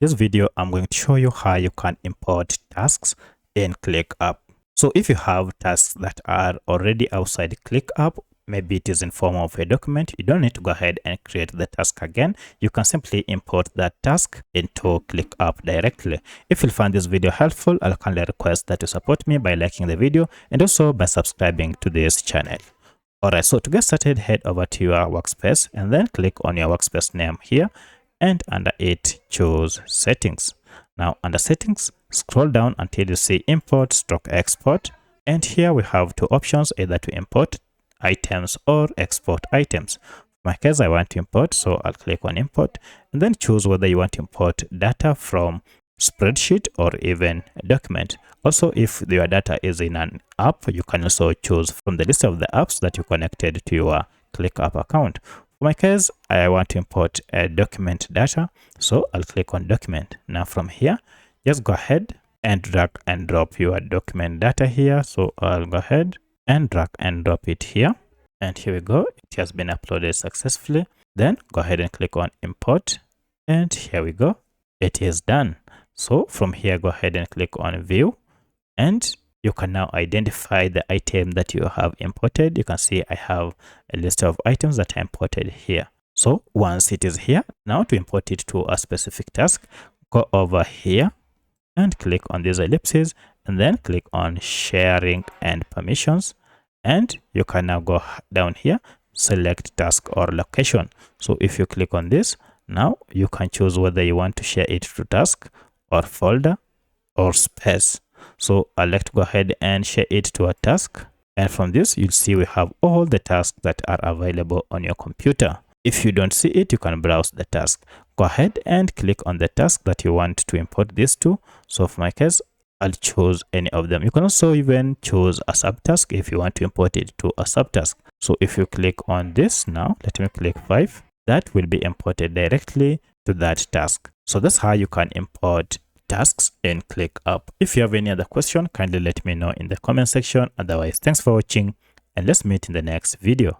This video, I'm going to show you how you can import tasks in ClickUp. So if you have tasks that are already outside ClickUp, maybe it is in form of a document, you don't need to go ahead and create the task again. You can simply import that task into ClickUp directly. If you find this video helpful, I'll kindly request that you support me by liking the video and also by subscribing to this channel. Alright, so to get started, head over to your workspace and then click on your workspace name here, and under it choose settings. Now under settings, scroll down until you see import/export, and here we have two options, either to import items or export items. In my case, I want to import, so I'll click on import and then choose whether you want to import data from spreadsheet or even a document. Also, if your data is in an app, you can also choose from the list of the apps that you connected to your ClickUp account. For my case, I want to import a document data, so I'll click on document. Now from here, just go ahead and drag and drop your document data here. So I'll go ahead and drag and drop it here, and here we go. It has been uploaded successfully. Then go ahead and click on import, and here we go. It is done. So from here, go ahead and click on view, and you can now identify the item that you have imported. You can see I have a list of items that I imported here. So once it is here, now to import it to a specific task, go over here and click on these ellipses and then click on sharing and permissions. And you can now go down here, select task or location. So if you click on this, now you can choose whether you want to share it to task or folder or space. So I'd like to go ahead and share it to a task. And from this, you'll see we have all the tasks that are available on your computer. If you don't see it, you can browse the task. Go ahead and click on the task that you want to import this to. So for my case, I'll choose any of them. You can also even choose a subtask if you want to import it to a subtask. So if you click on this now, let me click 5, that will be imported directly to that task. So that's how you can import tasks in ClickUp. If you have any other question, kindly let me know in the comment section. Otherwise, thanks for watching and let's meet in the next video.